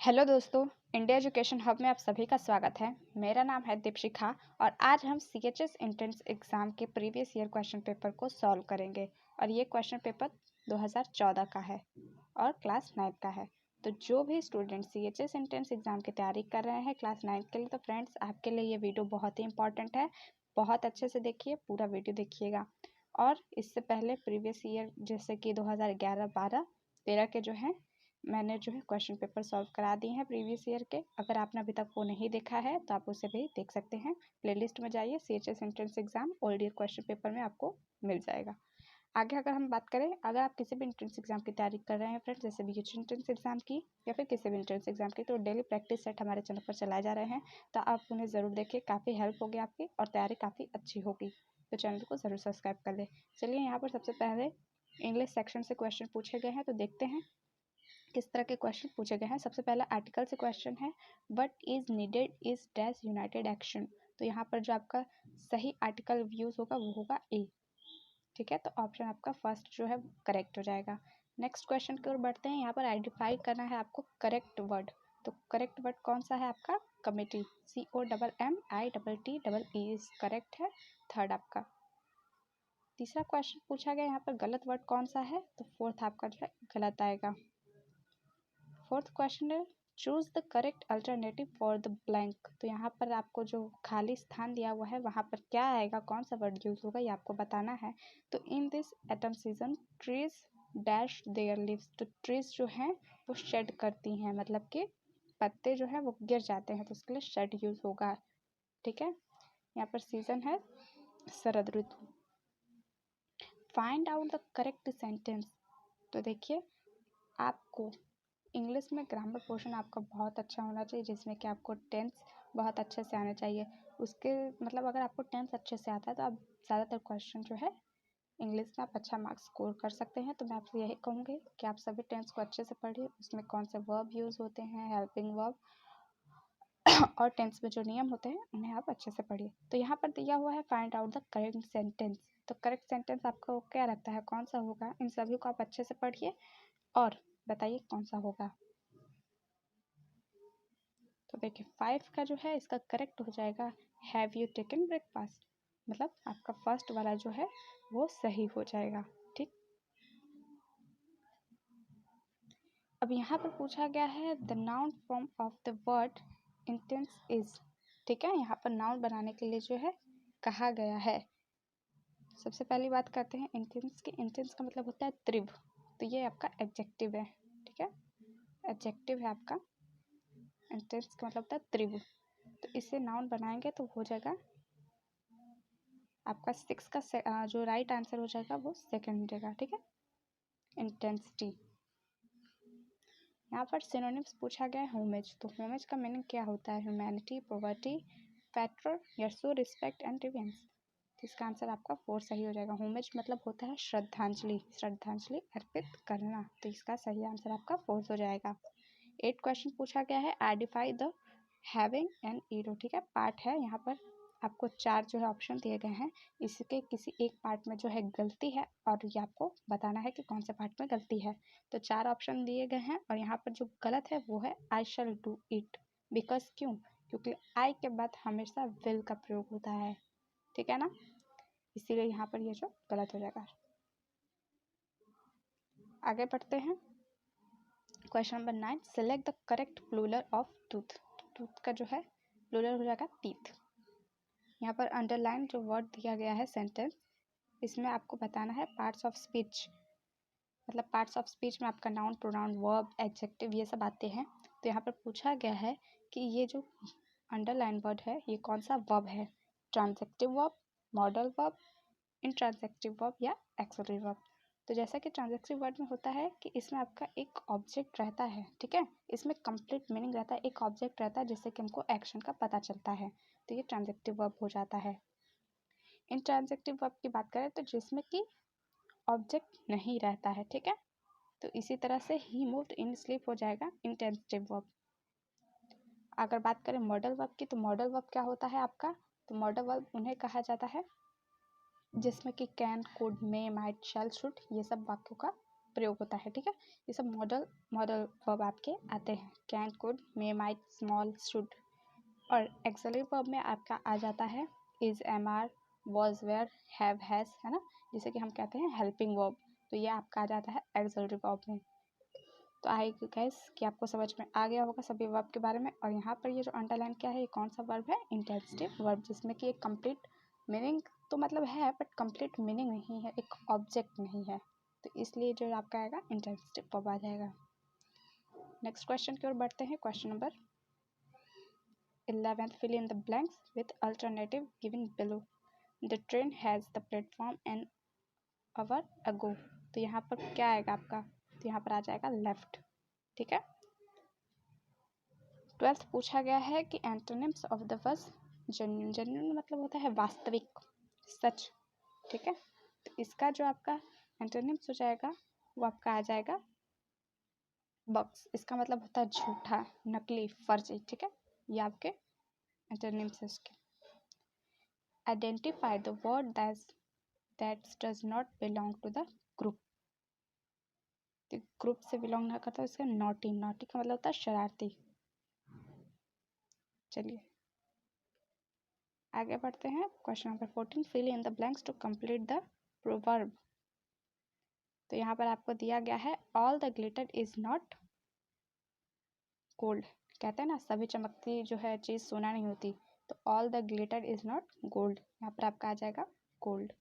Hello दोस्तों, India education hub में आप सभी का स्वागत है। मेरा नाम है दीपशिखा और आज हम सीएचएस एंट्रेंस एग्ज़ाम के प्रीवियस ईयर क्वेश्चन पेपर को सॉल्व करेंगे और ये क्वेश्चन पेपर 2014 का है और क्लास 9 का है। तो जो भी स्टूडेंट सीएचएस एंट्रेंस एग्ज़ाम की तैयारी कर रहे हैं क्लास 9 के लिए, तो फ्रेंड्स आपके लिए ये वीडियो बहुत ही इंपॉर्टेंट है। बहुत अच्छे से देखिए, पूरा वीडियो देखिएगा। और इससे पहले प्रीवियस ईयर जैसे कि 2011, 12, 13 के जो हैं मैंने जो है क्वेश्चन पेपर सॉल्व करा दिए हैं प्रीवियस ईयर के। अगर आपने अभी तक वो नहीं देखा है तो आप उसे भी देख सकते हैं। प्लेलिस्ट में जाइए, CHS entrance exam old year question paper में आपको मिल जाएगा। आगे अगर हम बात करें, अगर आप किसी भी एंट्रेंस एग्जाम की तैयारी कर रहे हैं फ्रेंड्स, जैसे भी एंट्रेंस एग्जाम की या फिर किसी भी एंट्रेंस एग्जाम की, तो डेली प्रैक्टिस सेट हमारे चैनल पर चलाए जा रहे हैं, तो आप उन्हें ज़रूर देखिए। काफ़ी हेल्प होगी आपकी और तैयारी काफ़ी अच्छी होगी, तो चैनल को ज़रूर सब्सक्राइब कर ले। चलिए, यहाँ पर सबसे पहले इंग्लिश सेक्शन से क्वेश्चन पूछे गए हैं, तो देखते हैं किस तरह के क्वेश्चन पूछे गए हैं। सबसे पहला आर्टिकल से क्वेश्चन है, what is needed is dash United action. तो यहाँ पर जो आपका सही आर्टिकल यूज होगा वो होगा ए। ठीक है, तो ऑप्शन आपका फर्स्ट जो है करेक्ट हो जाएगा। नेक्स्ट क्वेश्चन की ओर बढ़ते हैं। यहाँ पर आइडेंटिफाई करना है आपको करेक्ट वर्ड। तो करेक्ट वर्ड कौन सा है आपका? कमिटी, COMMITTE करेक्ट है, थर्ड आपका। तीसरा क्वेश्चन पूछा गया, यहाँ पर गलत वर्ड कौन सा है? तो फोर्थ आपका जो है गलत आएगा। फोर्थ क्वेश्चन है, choose the correct alternative for the blank. तो यहाँ पर आपको जो खाली स्थान दिया हुआ है वहाँ पर क्या आएगा, कौन सा वर्ड यूज होगा, ये आपको बताना है। तो in this atom season trees dash there leaves. तो ट्रीज जो हैं वो शेड करती हैं, मतलब कि पत्ते जो है वो गिर जाते हैं, तो उसके लिए शेड यूज होगा। ठीक है, यहाँ पर सीजन है शरद ऋतु। Find out the correct sentence. तो देखिए, आपको इंग्लिश में ग्रामर पोर्शन आपका बहुत अच्छा होना चाहिए, जिसमें कि आपको टेंस बहुत अच्छे से आने चाहिए। उसके मतलब अगर आपको टेंस अच्छे से आता है तो आप ज़्यादातर क्वेश्चन जो है इंग्लिश में आप अच्छा मार्क्स स्कोर कर सकते हैं। तो मैं आपसे यही कहूँगी कि आप सभी टेंस को अच्छे से पढ़िए, उसमें कौन से वर्ब यूज़ होते हैं, हेल्पिंग वर्ब और टेंस में जो नियम होते हैं उन्हें आप अच्छे से पढ़िए। तो यहाँ पर दिया हुआ है find out the correct sentence. तो करेक्ट सेंटेंस आपको क्या लगता है, कौन सा होगा? इन सभी को आप अच्छे से पढ़िए और बताइए कौन सा होगा। तो देखिए 5 का जो है इसका करेक्ट हो जाएगा, हैव यू टेकन ब्रेकफास्ट। मतलब आपका फर्स्ट वाला जो है वो सही हो जाएगा। ठीक, अब यहाँ पर पूछा गया है the noun form of the word intense is. ठीक है, यहाँ पर नाउन बनाने के लिए जो है कहा गया है। सबसे पहली बात करते हैं इंटेंस की। इंटेंस का मतलब होता है तीव्र, तो ये आपका एडजेक्टिव है। ठीक है, एडजेक्टिव है आपका। इंटेंस का मतलब होता है तीव्र, तो इसे नाउन बनाएंगे तो हो जाएगा आपका 6 का जो राइट आंसर हो जाएगा वो सेकंड हो जाएगा। ठीक है, इंटेंसिटी। यहाँ पर सिनोनिम्स पूछा गया है होमेज। तो होमेज का मीनिंग क्या होता है? ह्यूमैनिटी, पॉवर्टी, पैट्रन या शो रिस्पेक्ट एंड रिवेंस। तो इसका आंसर आपका 4 सही हो जाएगा। होमेज मतलब होता है श्रद्धांजलि, श्रद्धांजलि अर्पित करना। तो इसका सही आंसर आपका 4 हो जाएगा। 8 क्वेश्चन पूछा गया है आइडेंटिफाई द हैविंग एन ईरो। ठीक है, पार्ट है, यहाँ पर आपको 4 जो है ऑप्शन दिए गए हैं, इसके किसी एक पार्ट में जो है गलती है और ये आपको बताना है कि कौन से पार्ट में गलती है। तो 4 ऑप्शन दिए गए हैं और यहाँ पर जो गलत है वो है आई शैल डू इट। बिकॉज क्यों? क्योंकि आई के बाद हमेशा विल का प्रयोग होता है। ठीक है ना, इसीलिए यहाँ पर ये जो गलत हो जाएगा। आगे बढ़ते हैं। Question number 9, select the correct plural of tooth. Tooth का जो है प्लूरल हो जाएगा टीथ। यहाँ पर अंडरलाइन जो वर्ड दिया गया है सेंटेंस, इसमें आपको बताना है पार्ट्स ऑफ स्पीच। मतलब पार्ट्स ऑफ स्पीच में आपका नाउन, प्रोनाउन, वर्ब, एडजेक्टिव ये सब आते हैं। तो यहाँ पर पूछा गया है कि ये जो अंडरलाइन वर्ड है ये कौन सा वर्ब है? ट्रांजेक्टिव वर्ब, मॉडल वर्ब, इंट्रांजेक्टिव वर्ब या एक्सिलरी वर्ब। तो जैसा कि ट्रांजेक्टिव वर्ड में होता है कि इसमें आपका एक ऑब्जेक्ट रहता है। ठीक है, इसमें कंप्लीट मीनिंग रहता है, एक ऑब्जेक्ट रहता है जिससे कि हमको एक्शन का पता चलता है, तो ये ट्रांजेक्टिव वर्ब हो जाता है। इंट्रांजेक्टिव वर्ब की बात करें तो जिसमें कि ऑब्जेक्ट नहीं रहता है। ठीक है, तो इसी तरह से ही मूव्ड इन स्लीप हो जाएगा इंटेंसिव वर्ब। अगर बात करें मॉडल वर्ब की, तो मॉडल वर्ब क्या होता है आपका? तो मॉडल वर्ब उन्हें कहा जाता है जिसमें कि can, could, may, might, shall, should ये सब वाक्यों का प्रयोग होता है, ठीक है। ये सब मॉडल वर्ब आपके आते हैं, can, could, may, might, small, should. और एक्सिलरी वर्ब में आपका आ जाता है is, am, are, was, were, have, has, है ना, जिसे कि हम कहते हैं हेल्पिंग वर्ब। तो ये आपका आ जाता है एक्सिलरी वर्ब में। तो आई गैस कि आपको समझ में आ गया होगा सभी वर्ब के बारे में। और यहाँ पर ये जो अंडरलाइन क्या है, ये कौन सा वर्ब है, इंटेंसिव वर्ब, जिसमें कि एक कंप्लीट मीनिंग तो मतलब है बट कंप्लीट मीनिंग नहीं है, एक ऑब्जेक्ट नहीं है, तो इसलिए जो आपका आएगा इंटेंसिव वर्ब आ जाएगा। नेक्स्ट क्वेश्चन की ओर बढ़ते हैं। Question number 11th, fill in the blanks with alternative given below. The train has the platform an hour ago. तो यहाँ पर क्या आएगा आपका, तो यहाँ पर आ जाएगा लेफ्ट, ठीक है। 12th पूछा गया है कि antonyms of the word genuine. Genuine मतलब होता है वास्तविक, सच, ठीक है। तो इसका जो आपका एंटोनिम्स हो जाएगा वो आपका आ जाएगा बॉक्स। इसका मतलब होता है झूठा, नकली, फर्जी, ठीक है। ये आपके एंटोनिम्स है उसके। Identify the word that does not belong to the group। तो ग्रुप से बिलोंग ना करता है इसका नॉटी। नॉटी का मतलब होता है शरारती। चलिए आगे बढ़ते हैं। Question number 14, fill in the blanks to complete the proverb. तो यहाँ पर आपको दिया गया है all the glitter is not gold. कहते हैं ना सभी चमकती जो है चीज़ सोना नहीं होती, तो all the glitter is not gold, यहाँ पर आपका आ जाएगा गोल्ड।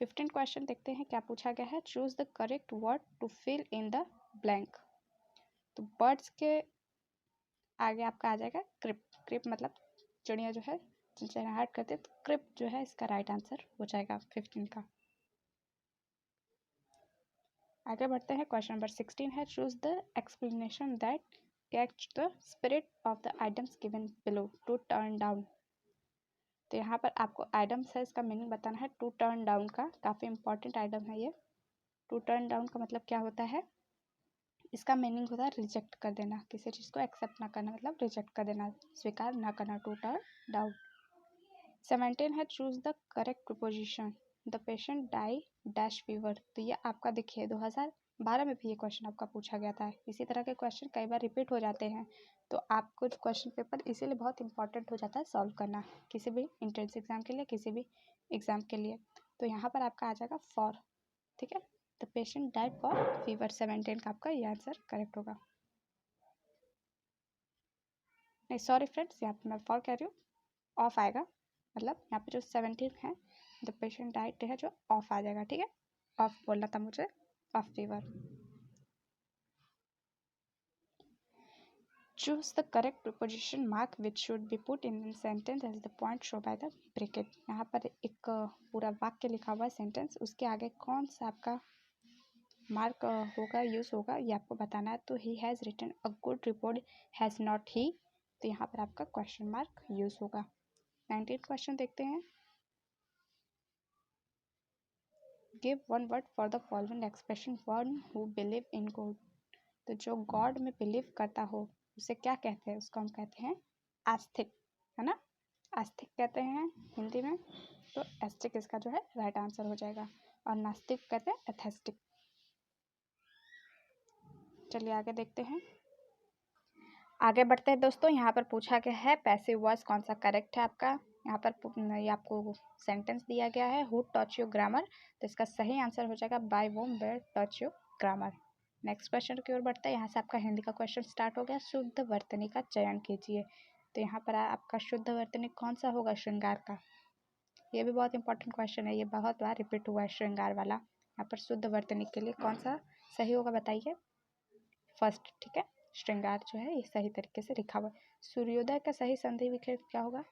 15 क्वेश्चन देखते हैं क्या पूछा गया है। Choose the correct word to fill in the blank. तो बर्ड्स के आगे आपका आ जाएगा क्रिप। क्रिप मतलब चिड़िया जो है चिड़चिड़ाहट करते, तो क्रिप जो है इसका राइट आंसर हो जाएगा 15 का। आगे बढ़ते हैं। क्वेश्चन नंबर 16 है choose the explanation that catch the spirit of the items given below to turn down. तो यहाँ पर आपको आइटम्स है इसका मीनिंग बताना है। टू टर्न डाउन का काफ़ी इंपॉर्टेंट आइटम है ये। टू टर्न डाउन का मतलब क्या होता है, इसका मीनिंग होता है रिजेक्ट कर देना, किसी चीज़ को एक्सेप्ट ना करना, मतलब रिजेक्ट कर देना, स्वीकार ना करना, टू टर्न डाउन। 17 है choose the correct proposition. The patient die dash fever. तो ये आपका देखिए 2012 में भी ये क्वेश्चन आपका पूछा गया था। इसी तरह के क्वेश्चन कई बार रिपीट हो जाते हैं, तो आपको क्वेश्चन पेपर इसीलिए बहुत इंपॉर्टेंट हो जाता है सॉल्व करना, किसी भी एंट्रेंस एग्जाम के लिए, किसी भी एग्जाम के लिए। तो यहाँ पर आपका आ जाएगा फॉर, ठीक है। The patient died for fever, 17 का आपका ये आंसर करेक्ट होगा। नहीं सॉरी फ्रेंड्स, यहाँ पर मैं फॉर कह रही हूँ, ऑफ आएगा, मतलब यहाँ पे जो 17 है द पेशेंट डाइड है जो ऑफ आ जाएगा, ठीक है। ऑफ बोलना था मुझे, of fever. Choose the correct preposition mark which should be put in sentence as the point show by the bracket. यहाँ पर एक पूरा वाक्य लिखा हुआ है सेंटेंस, उसके आगे कौन सा आपका मार्क होगा, यूज होगा, ये आपको बताना है। तो he has written a good report, has not he, तो यहाँ पर आपका क्वेश्चन मार्क यूज होगा। 19 क्वेश्चन देखते हैं। Give one word for the following expression, one who believe in God. तो जो गॉड में बिलीव करता हो उसे क्या कहते हैं, उसको हम कहते हैं आस्तिक, है ना। आस्तिक कहते हैं हिंदी में, तो एस्टिक इसका जो है राइट आंसर हो जाएगा। और नास्तिक कहते हैं एथेस्टिक। चलिए आगे देखते हैं। आगे बढ़ते हैं दोस्तों। यहाँ पर पूछा गया है पैसिव वॉइस कौन सा करेक्ट है आपका। यहाँ पर ये आपको सेंटेंस दिया गया है हु टॉच यू ग्रामर, तो इसका सही आंसर हो जाएगा by whom were taught you grammar. Next question की ओर बढ़ते हैं। यहाँ से आपका हिंदी का क्वेश्चन स्टार्ट हो गया। शुद्ध वर्तनी का चयन कीजिए। तो यहाँ पर आपका शुद्ध वर्तनी कौन सा होगा, श्रृंगार का। ये भी बहुत इंपॉर्टेंट क्वेश्चन है, ये बहुत बार रिपीट हुआ है श्रृंगार वाला। यहाँ पर शुद्ध वर्तनी के लिए कौन सा सही होगा बताइए। फर्स्ट, ठीक है, श्रृंगार जो है ये सही तरीके से लिखा हुआ है। सूर्योदय का सही संधि विच्छेद क्या होगा,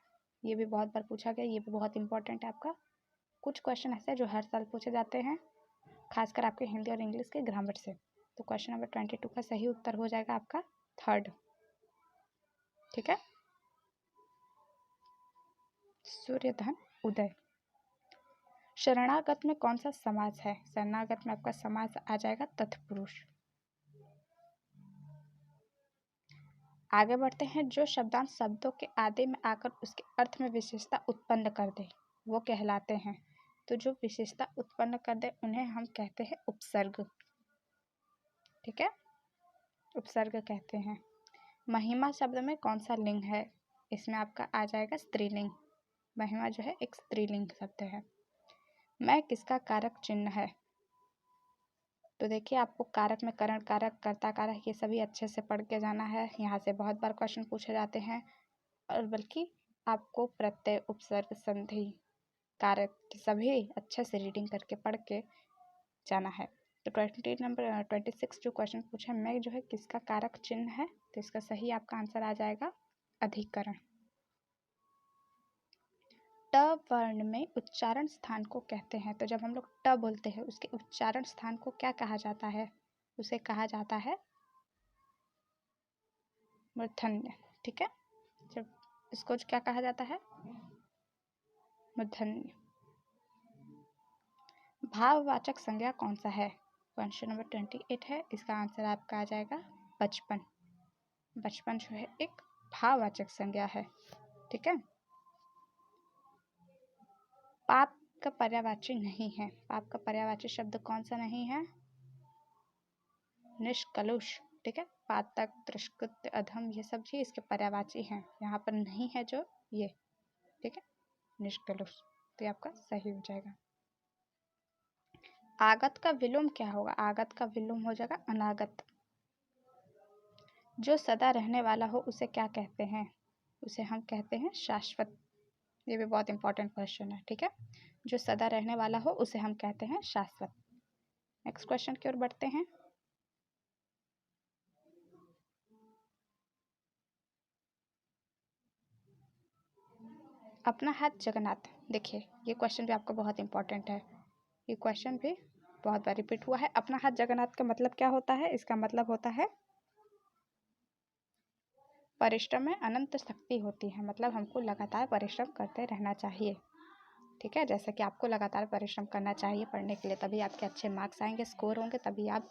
ये भी बहुत बार पूछा गया, ये भी बहुत इंपॉर्टेंट है आपका। कुछ क्वेश्चन ऐसे हैं जो हर साल पूछे जाते हैं, खासकर आपके हिंदी और इंग्लिश के ग्रामर से। तो क्वेश्चन नंबर 22 का सही उत्तर हो जाएगा आपका थर्ड, ठीक है। सूर्यधन उदय। शरणागत में कौन सा समास है, शरणागत में आपका समास आ जाएगा तत्पुरुष। आगे बढ़ते हैं। जो शब्दांश शब्दों के आदि में आकर उसके अर्थ में विशेषता उत्पन्न कर दे वो कहलाते हैं। तो जो विशेषता उत्पन्न कर दे उन्हें हम कहते हैं उपसर्ग। ठीक है, उपसर्ग कहते हैं। महिमा शब्द में कौन सा लिंग है? इसमें आपका आ जाएगा स्त्रीलिंग। महिमा जो है एक स्त्रीलिंग शब्द है। मैं किसका कारक चिन्ह है? तो देखिए, आपको कारक में करण कारक, कर्ता कारक, ये सभी अच्छे से पढ़ के जाना है। यहाँ से बहुत बार क्वेश्चन पूछे जाते हैं, और बल्कि आपको प्रत्यय, उपसर्ग, संधि, कारक सभी अच्छे से रीडिंग करके पढ़ के जाना है। तो 26 जो क्वेश्चन पूछा, मैं जो है किसका कारक चिन्ह है, तो इसका सही आपका आंसर आ जाएगा अधिकरण। ट वर्ण में उच्चारण स्थान को कहते हैं। तो जब हम लोग ट बोलते हैं उसके उच्चारण स्थान को क्या कहा जाता है? उसे कहा जाता है मूर्धन्य। ठीक है, जब इसको क्या कहा जाता है? मूर्धन्य। भाववाचक संज्ञा कौन सा है? क्वेश्चन नंबर 28 है। इसका आंसर आपका आ जाएगा बचपन। बचपन जो है एक भाववाचक संज्ञा है। ठीक है, पाप का पर्यायवाची नहीं है। पाप का पर्यायवाची शब्द कौन सा नहीं है? निष्कलुष। ठीक है, पातक, त्रिष्कृत्य, अधम, ये सब चीज इसके पर्यायवाची हैं। यहाँ पर नहीं है जो ये। ठीक है, निष्कलुष, तो ये आपका सही हो जाएगा। आगत का विलोम क्या होगा? आगत का विलोम हो जाएगा अनागत। जो सदा रहने वाला हो उसे क्या कहते हैं? उसे हम कहते हैं शाश्वत। ये भी बहुत इंपॉर्टेंट क्वेश्चन है। ठीक है, जो सदा रहने वाला हो उसे हम कहते हैं शाश्वत। नेक्स्ट क्वेश्चन की ओर बढ़ते हैं। अपना हाथ जगन्नाथ। देखिए, ये क्वेश्चन भी आपका बहुत इंपॉर्टेंट है। ये क्वेश्चन भी बहुत बार रिपीट हुआ है। अपना हाथ जगन्नाथ का मतलब क्या होता है? इसका मतलब होता है परिश्रम में अनंत शक्ति होती है। मतलब हमको लगातार परिश्रम करते रहना चाहिए। ठीक है, जैसे कि आपको लगातार परिश्रम करना चाहिए पढ़ने के लिए, तभी आपके अच्छे मार्क्स आएंगे, स्कोर होंगे, तभी आप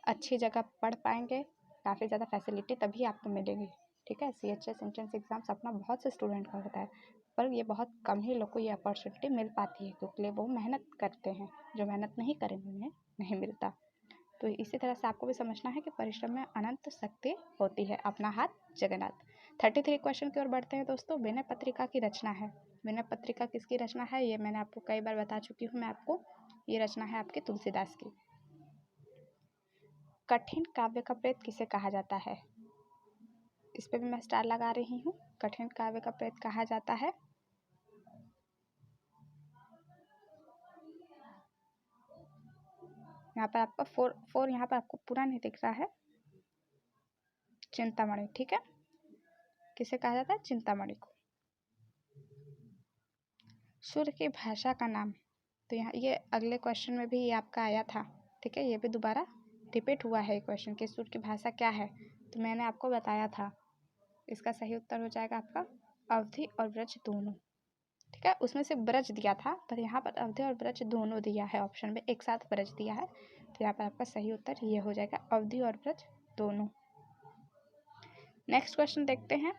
अच्छी जगह पढ़ पाएंगे, काफ़ी ज़्यादा फैसिलिटी तभी आपको मिलेगी। ठीक है, CHS एंट्रेंस एग्जाम्स अपना बहुत से स्टूडेंट का होता है, पर ये बहुत कम ही लोग को ये अपॉर्चुनिटी मिल पाती है, क्योंकि वो मेहनत करते हैं। जो मेहनत नहीं करेंगे उन्हें नहीं मिलता। तो इसी तरह से आपको भी समझना है कि परिश्रम में अनंत शक्ति होती है। अपना हाथ जगन्नाथ। 33 क्वेश्चन की ओर बढ़ते हैं दोस्तों। विनय पत्रिका की रचना है। विनय पत्रिका किसकी रचना है? ये मैंने आपको कई बार बता चुकी हूँ मैं आपको। ये रचना है आपके तुलसीदास की। कठिन काव्य का प्रेत किसे कहा जाता है? इस पे भी मैं स्टार लगा रही हूँ। कठिन काव्य का प्रेत कहा जाता है यहाँ पर आपका फोर यहाँ पर आपको पूरा नहीं दिख रहा है, चिंतामणि। ठीक है, किसे कहा जाता है? चिंतामणि को। सूर्य की भाषा का नाम। तो यहाँ ये अगले क्वेश्चन में भी ये आपका आया था। ठीक है, ये भी दोबारा रिपीट हुआ है क्वेश्चन कि सूर्य की भाषा क्या है। तो मैंने आपको बताया था। इसका सही उत्तर हो जाएगा आपका अवधि और ब्रज दोनों। ठीक है, उसमें से ब्रज दिया था, पर यहाँ पर अवधि और ब्रज दोनों दिया है। ऑप्शन में एक साथ ब्रज दिया है, तो यहाँ पर आपका सही उत्तर ये हो जाएगा अवधि और ब्रज दोनों। नेक्स्ट क्वेश्चन देखते हैं।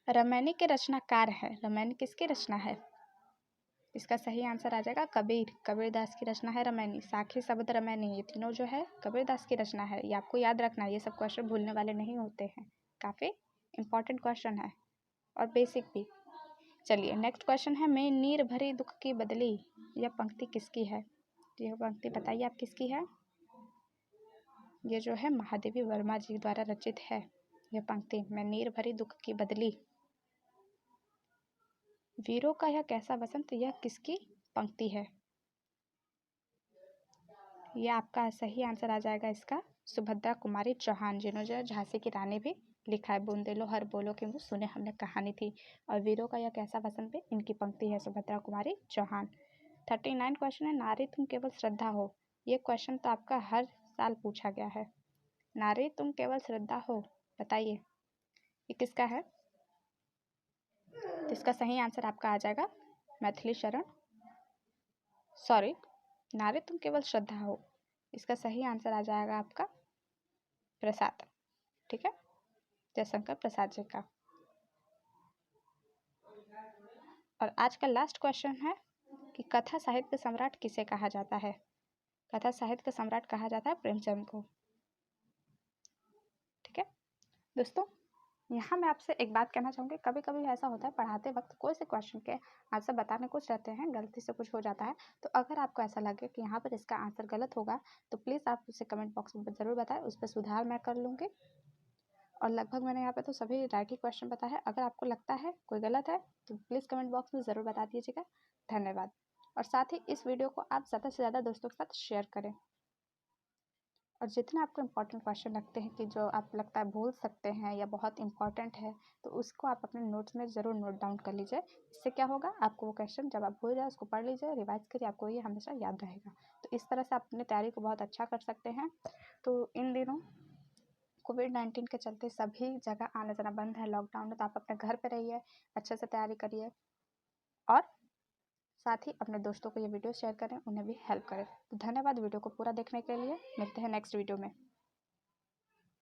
रामायणी के रचनाकार है। रामायणी किसकी रचना है? इसका सही आंसर आ जाएगा कबीर। कबीरदास की रचना है रामायणी। साखी शब्द रामायणी, ये तीनों जो है कबीरदास की रचना है। ये आपको याद रखना है, ये सब क्वेश्चन भूलने वाले नहीं होते हैं। काफ़ी इंपॉर्टेंट क्वेश्चन है और बेसिक भी। चलिए नेक्स्ट क्वेश्चन है। मैं नीर भरी दुख की बदली, यह पंक्ति किसकी है? यह पंक्ति बताइए आप किसकी है? ये जो है महादेवी वर्मा जी द्वारा रचित है यह पंक्ति, मैं नीर भरी दुख की बदली। वीरों का यह कैसा वसंत, यह किसकी पंक्ति है? यह आपका सही आंसर आ जाएगा इसका सुभद्रा कुमारी चौहान, जिन्होंने झांसी की रानी भी लिखा है। बूंदेलो हर बोलो के मुँह सुने हमने कहानी थी। और वीरों का यह कैसा वसंत भी इनकी पंक्ति है, सुभद्रा कुमारी चौहान। 39 क्वेश्चन है। नारी तुम केवल श्रद्धा हो। ये क्वेश्चन तो आपका हर साल पूछा गया है। नारी तुम केवल श्रद्धा हो, बताइए ये किसका है? इसका सही आंसर आपका आ जाएगा मैथिली शरण, सॉरी, नारी तुम केवल श्रद्धा हो, इसका सही आंसर आ जाएगा आपका प्रसाद। ठीक है, जयशंकर प्रसाद जी का। और आज का लास्ट क्वेश्चन है। कि कथा साहित्य के सम्राट किसे कहा जाता है? कथा साहित्य का सम्राट कहा जाता है प्रेमचंद को। ठीक है दोस्तों, यहाँ मैं आपसे एक बात कहना चाहूँगी, कभी कभी ऐसा होता है पढ़ाते वक्त कोई से क्वेश्चन के आंसर बताने कुछ रहते हैं, गलती से कुछ हो जाता है। तो अगर आपको ऐसा लगे कि यहाँ पर इसका आंसर गलत होगा तो प्लीज़ आप उसे कमेंट बॉक्स में ज़रूर बताएं, उस पर सुधार मैं कर लूँगी। और लगभग मैंने यहाँ पे तो सभी राइट ही क्वेश्चन बताया है। अगर आपको लगता है कोई गलत है तो प्लीज़ कमेंट बॉक्स में ज़रूर बता दीजिएगा। धन्यवाद। और साथ ही इस वीडियो को आप ज़्यादा से ज़्यादा दोस्तों के साथ शेयर करें। और जितने आपको इम्पोर्टेंट क्वेश्चन लगते हैं कि जो आप लगता है भूल सकते हैं या बहुत इंपॉर्टेंट है, तो उसको आप अपने नोट्स में ज़रूर नोट डाउन कर लीजिए। इससे क्या होगा, आपको वो क्वेश्चन जब आप भूल जाए उसको पढ़ लीजिए, रिवाइज करिए, आपको ये हमेशा याद रहेगा। तो इस तरह से आप अपनी तैयारी को बहुत अच्छा कर सकते हैं। तो इन दिनों कोविड-19 के चलते सभी जगह आना जाना बंद है, लॉकडाउन है, तो आप अपने घर पे रहिए, अच्छे से तैयारी करिए और साथ ही अपने दोस्तों को ये वीडियो शेयर करें, उन्हें भी हेल्प करें। तो धन्यवाद वीडियो को पूरा देखने के लिए। मिलते हैं नेक्स्ट वीडियो में।